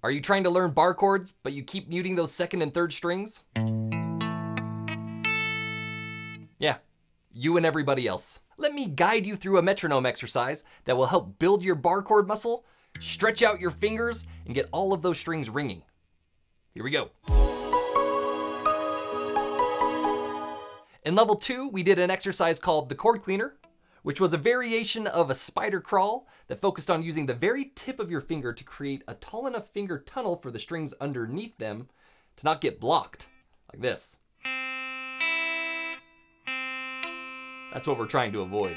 Are you trying to learn bar chords, but you keep muting those second and third strings? Yeah, you and everybody else. Let me guide you through a metronome exercise that will help build your bar chord muscle, stretch out your fingers, and get all of those strings ringing. Here we go. In level 2, we did an exercise called the chord cleaner, which was a variation of a spider crawl that focused on using the very tip of your finger to create a tall enough finger tunnel for the strings underneath them to not get blocked, like this. That's what we're trying to avoid.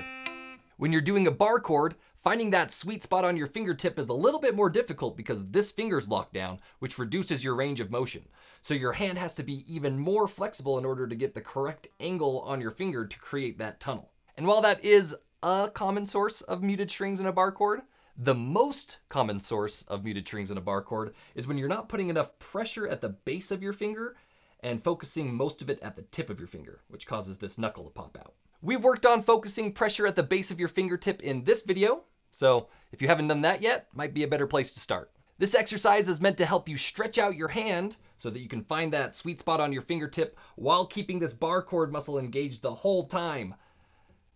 When you're doing a bar chord, finding that sweet spot on your fingertip is a little bit more difficult because this finger's locked down, which reduces your range of motion. So your hand has to be even more flexible in order to get the correct angle on your finger to create that tunnel. And while that is a common source of muted strings in a bar chord, the most common source of muted strings in a bar chord is when you're not putting enough pressure at the base of your finger and focusing most of it at the tip of your finger, which causes this knuckle to pop out. We've worked on focusing pressure at the base of your fingertip in this video, so if you haven't done that yet, might be a better place to start. This exercise is meant to help you stretch out your hand so that you can find that sweet spot on your fingertip while keeping this bar chord muscle engaged the whole time.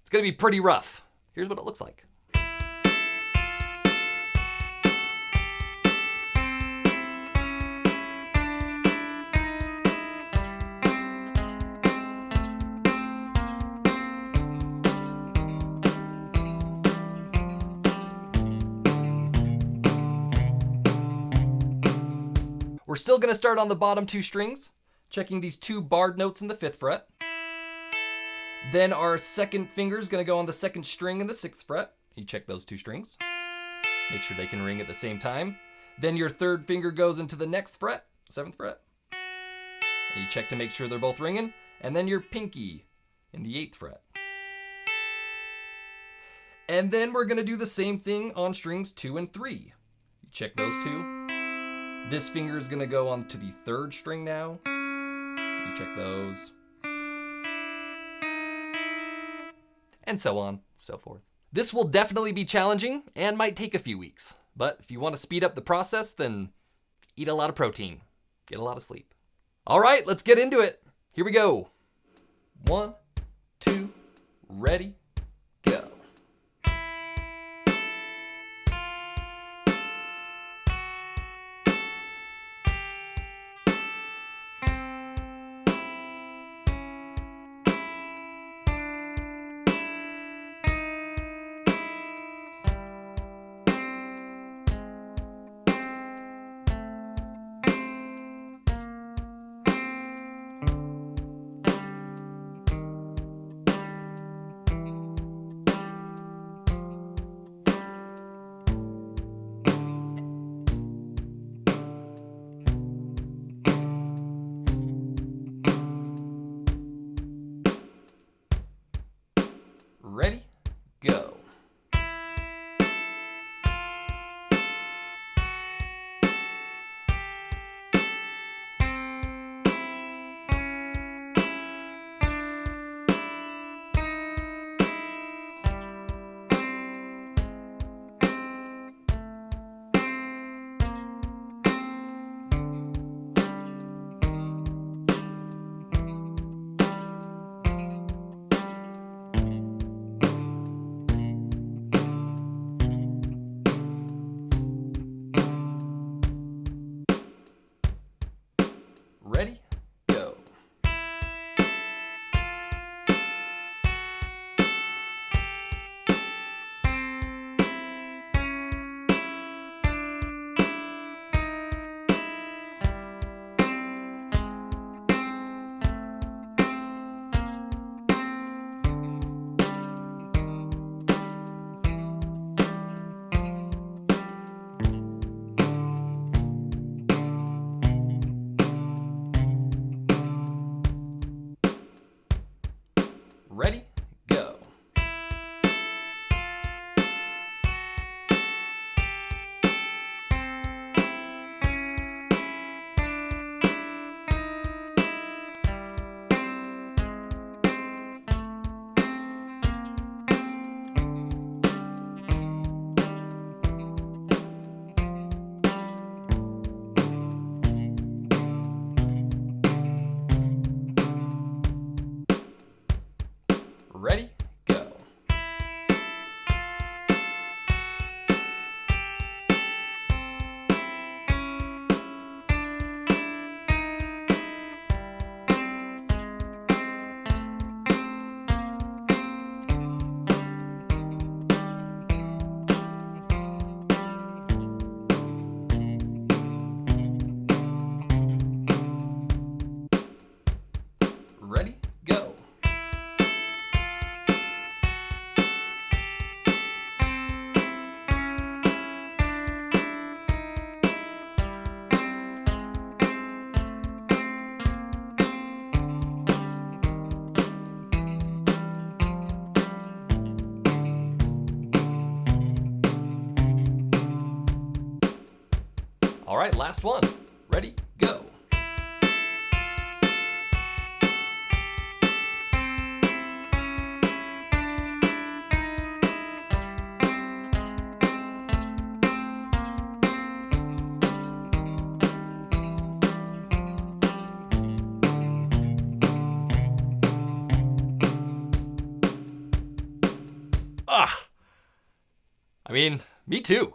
It's gonna be pretty rough. Here's what it looks like. We're still gonna start on the bottom 2 strings, checking these 2 barred notes in the 5th fret. Then our second finger is gonna go on the 2nd string in the 6th fret. You check those 2 strings. Make sure they can ring at the same time. Then your 3rd finger goes into the next fret, 7th fret. And you check to make sure they're both ringing. And then your pinky in the 8th fret. And then we're gonna do the same thing on strings 2 and 3. You check those 2. This finger is gonna go on to the 3rd string now. You check those. And so on, so forth. This will definitely be challenging and might take a few weeks. But if you want to speed up the process, then eat a lot of protein. Get a lot of sleep. All right, let's get into it. Here we go. 1, 2, ready, go. Ready, go. Ready, go. Ready, go. right, last one. Ready, go. I mean, me too.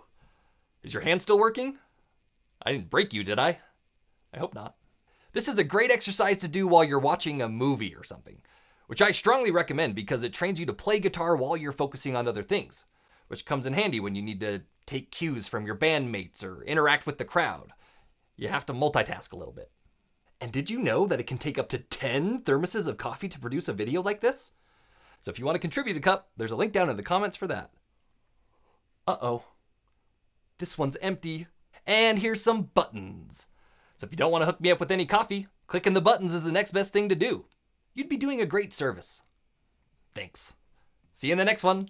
Is your hand still working? I didn't break you, did I? I hope not. This is a great exercise to do while you're watching a movie or something, which I strongly recommend because it trains you to play guitar while you're focusing on other things, which comes in handy when you need to take cues from your bandmates or interact with the crowd. You have to multitask a little bit. And did you know that it can take up to 10 thermoses of coffee to produce a video like this? So if you want to contribute a cup, there's a link down in the comments for that. Uh-oh. This one's empty. And here's some buttons. So if you don't want to hook me up with any coffee, clicking the buttons is the next best thing to do. You'd be doing a great service. Thanks. See you in the next one.